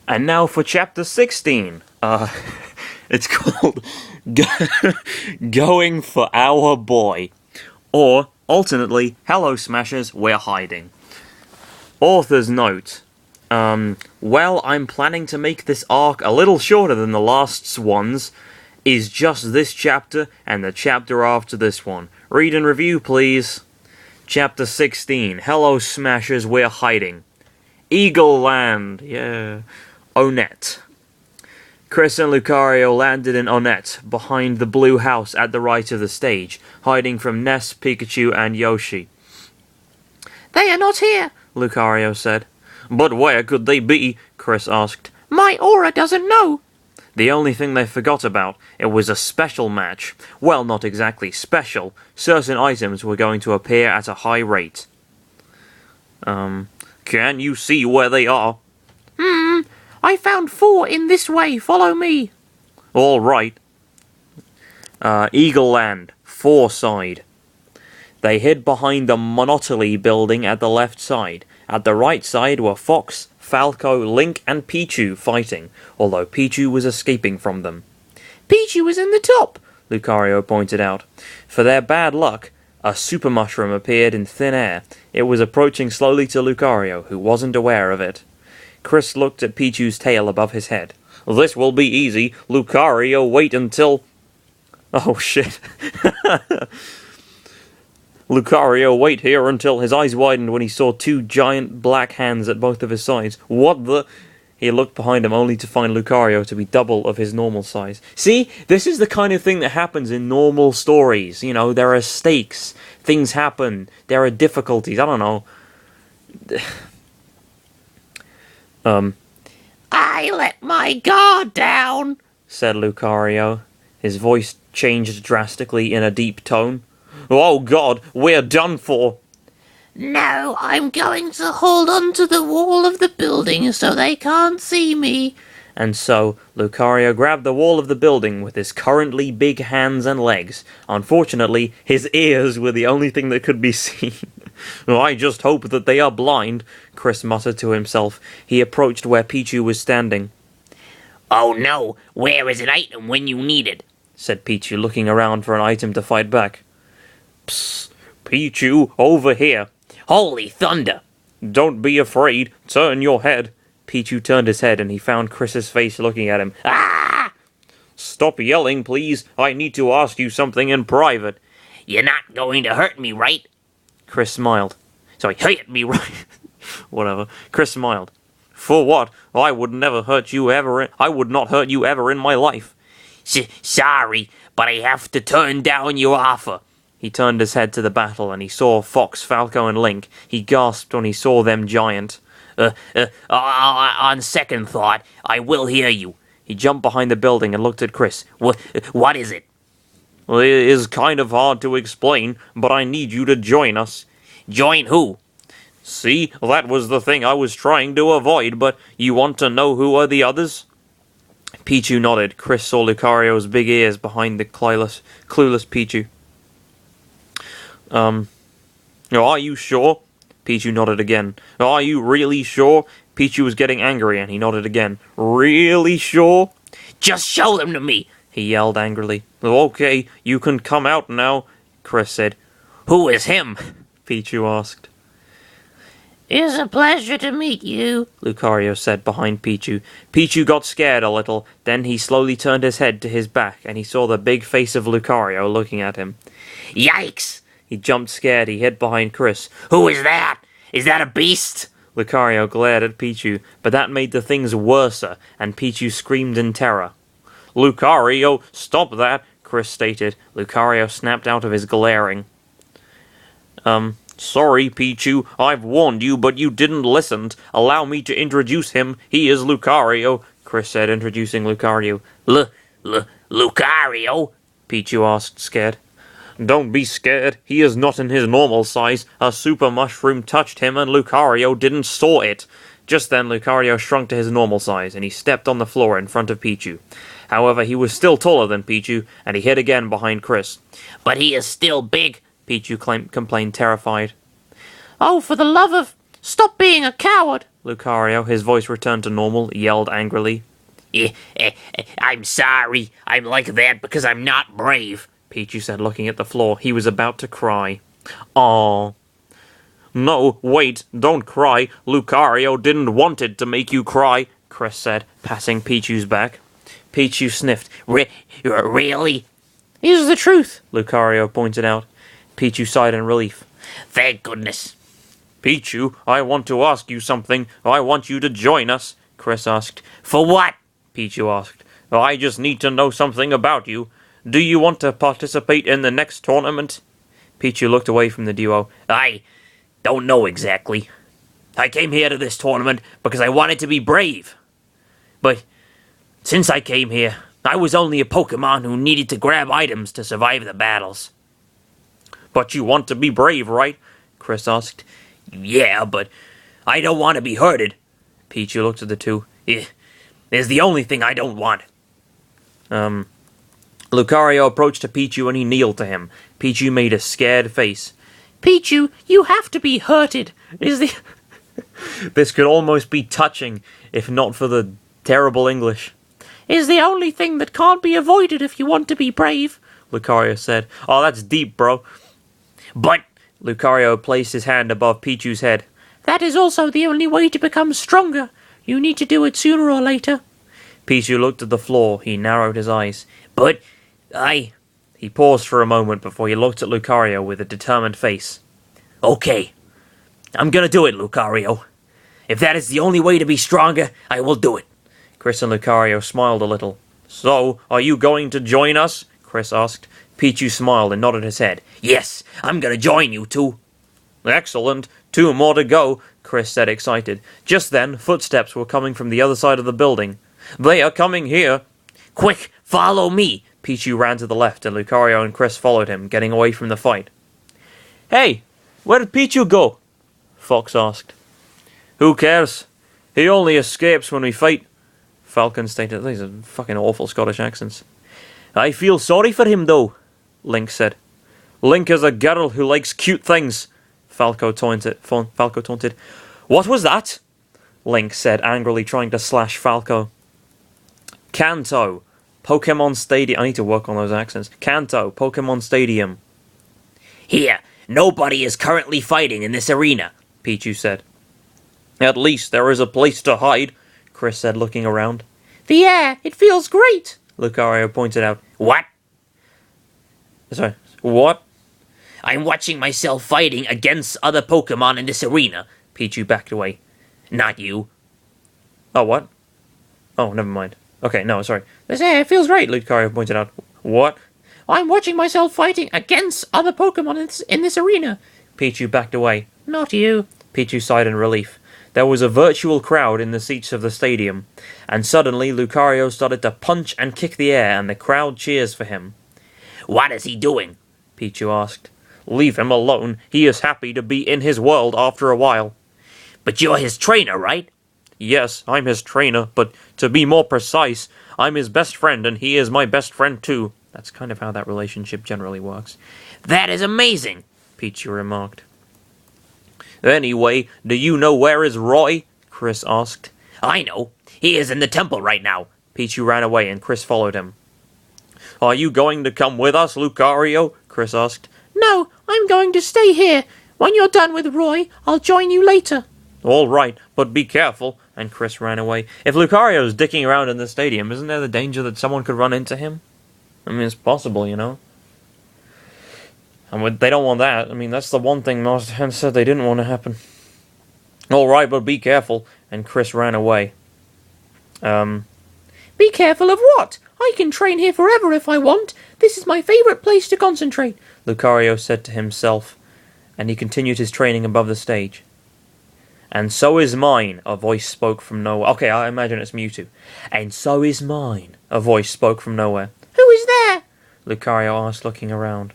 And now for chapter 16. It's called Going for Our Boy. Or, alternately, Hello Smashers, We're Hiding. Author's note. Well, I'm planning to make this arc a little shorter than the last ones. Is just this chapter and the chapter after this one. Read and review, please. Chapter 16. Hello Smashers, We're Hiding. Eagle Land. Yeah. Onett. Chris and Lucario landed in Onett, behind the blue house at the right of the stage, hiding from Ness, Pikachu, and Yoshi. They are not here, Lucario said. But where could they be? Chris asked. My aura doesn't know. The only thing they forgot about, it was a special match. Well, not exactly special. Certain items were going to appear at a high rate. Can you see where they are? I found 4 in this way. Follow me. All right. Eagle Land, 4 side. They hid behind the Monopoly building at the left side. At the right side were Fox, Falco, Link, and Pichu fighting, although Pichu was escaping from them. Pichu was in the top, Lucario pointed out. For their bad luck, a super mushroom appeared in thin air. It was approaching slowly to Lucario, who wasn't aware of it. Chris looked at Pichu's tail above his head. This will be easy. Lucario, wait until... Oh, shit. Lucario, wait here until his eyes widened when he saw 2 giant black hands at both of his sides. What the... He looked behind him only to find Lucario to be double of his normal size. See? This is the kind of thing that happens in normal stories. You know, there are stakes. Things happen. There are difficulties. I don't know. I let my guard down, said Lucario. His voice changed drastically in a deep tone. Oh God, we're done for. No, I'm going to hold on to the wall of the building so they can't see me. And so, Lucario grabbed the wall of the building with his currently big hands and legs. Unfortunately, his ears were the only thing that could be seen. I just hope that they are blind, Chris muttered to himself. He approached where Pichu was standing. Oh no, where is an item when you need it? Said Pichu, looking around for an item to fight back. Psst, Pichu, over here. Holy thunder! Don't be afraid, turn your head. Pichu turned his head and he found Chris's face looking at him. Ah! Stop yelling, please. I need to ask you something in private. You're not going to hurt me, right? Chris smiled. Sorry, hurt me, right? Whatever. Chris smiled. For what? I would not hurt you ever in my life. Sorry, but I have to turn down your offer. He turned his head to the battle and he saw Fox, Falco, and Link. He gasped when he saw them giant. On second thought, I will hear you. He jumped behind the building and looked at Chris. What is it? Well, it is kind of hard to explain, but I need you to join us. Join who? See, that was the thing I was trying to avoid, but you want to know who are the others? Pichu nodded. Chris saw Lucario's big ears behind the clueless Pichu. Are you sure? Pichu nodded again. Are you really sure? Pichu was getting angry and he nodded again. Really sure? Just show them to me, he yelled angrily. Okay, you can come out now, Chris said. Who is him? Pichu asked. It's a pleasure to meet you, Lucario said behind Pichu. Pichu got scared a little, then he slowly turned his head to his back and he saw the big face of Lucario looking at him. Yikes! He jumped scared, he hid behind Chris. Who is that? Is that a beast? Lucario glared at Pichu, but that made the things worser, and Pichu screamed in terror. Lucario, stop that, Chris stated. Lucario snapped out of his glaring. Sorry, Pichu, I've warned you, but you didn't listen. Allow me to introduce him. He is Lucario, Chris said, introducing Lucario. Lucario? Pichu asked, scared. Don't be scared. He is not in his normal size. A super mushroom touched him and Lucario didn't saw it. Just then, Lucario shrunk to his normal size, and he stepped on the floor in front of Pichu. However, he was still taller than Pichu, and he hid again behind Chris. But he is still big, Pichu complained, terrified. Oh, for the love of... Stop being a coward, Lucario, his voice returned to normal, yelled angrily. I'm sorry. I'm like that because I'm not brave, Pichu said, looking at the floor. He was about to cry. Aww. No, wait, don't cry. Lucario didn't want it to make you cry, Chris said, passing Pichu's back. Pichu sniffed. Really? Is the truth, Lucario pointed out. Pichu sighed in relief. Thank goodness. Pichu, I want to ask you something. I want you to join us, Chris asked. For what? Pichu asked. I just need to know something about you. Do you want to participate in the next tournament? Pichu looked away from the duo. I don't know exactly. I came here to this tournament because I wanted to be brave. But since I came here, I was only a Pokemon who needed to grab items to survive the battles. But you want to be brave, right? Chris asked. Yeah, but I don't want to be hurted. Pichu looked at the two. It's the only thing I don't want. Lucario approached to Pichu and he kneeled to him. Pichu made a scared face. Pichu, you have to be hurted. This could almost be touching, if not for the terrible English. Is the only thing that can't be avoided if you want to be brave, Lucario said. Oh, that's deep, bro. But Lucario placed his hand above Pichu's head. That is also the only way to become stronger. You need to do it sooner or later. Pichu looked at the floor. He narrowed his eyes. But He paused for a moment before he looked at Lucario with a determined face. Okay. I'm gonna do it, Lucario. If that is the only way to be stronger, I will do it. Chris and Lucario smiled a little. So, are you going to join us? Chris asked. Pichu smiled and nodded his head. Yes, I'm gonna join you two. Excellent. 2 more to go, Chris said, excited. Just then, footsteps were coming from the other side of the building. They are coming here. Quick, follow me. Pichu ran to the left, and Lucario and Chris followed him, getting away from the fight. Hey, where did Pichu go? Fox asked. Who cares? He only escapes when we fight, Falcon stated. These are fucking awful Scottish accents. I feel sorry for him, though, Link said. Link is a girl who likes cute things, Falco taunted. What was that? Link said, angrily trying to slash Falco. Kanto, Pokemon Stadium. I need to work on those accents. Kanto, Pokemon Stadium. Here, nobody is currently fighting in this arena, Pichu said. At least there is a place to hide, Chris said, looking around. The air, it feels great, Lucario pointed out. What? Sorry, what? I'm watching myself fighting against other Pokemon in this arena. Pichu backed away. Not you. Oh, what? Oh, never mind. Okay, no, sorry. This air feels right, Lucario pointed out. What? I'm watching myself fighting against other Pokemon in this arena. Pichu backed away. Not you. Pichu sighed in relief. There was a virtual crowd in the seats of the stadium, and suddenly Lucario started to punch and kick the air, and the crowd cheers for him. What is he doing? Pichu asked. Leave him alone. He is happy to be in his world after a while. But you're his trainer, right? Yes, I'm his trainer, but to be more precise, I'm his best friend and he is my best friend too. That's kind of how that relationship generally works. That is amazing, Pichu remarked. Anyway, do you know where is Roy? Chris asked. I know. He is in the temple right now. Pichu ran away and Chris followed him. Are you going to come with us, Lucario? Chris asked. No, I'm going to stay here. When you're done with Roy, I'll join you later. All right, but be careful. And Chris ran away. If Lucario's dicking around in the stadium, isn't there the danger that someone could run into him? I mean, it's possible, you know. And they don't want that. I mean, that's the one thing Master Hand said they didn't want to happen. All right, but be careful. And Chris ran away. Be careful of what? I can train here forever if I want. This is my favourite place to concentrate, Lucario said to himself, and he continued his training above the stage. And so is mine, a voice spoke from nowhere. Okay, I imagine it's Mewtwo. And so is mine, a voice spoke from nowhere. Who is there? Lucario asked, looking around.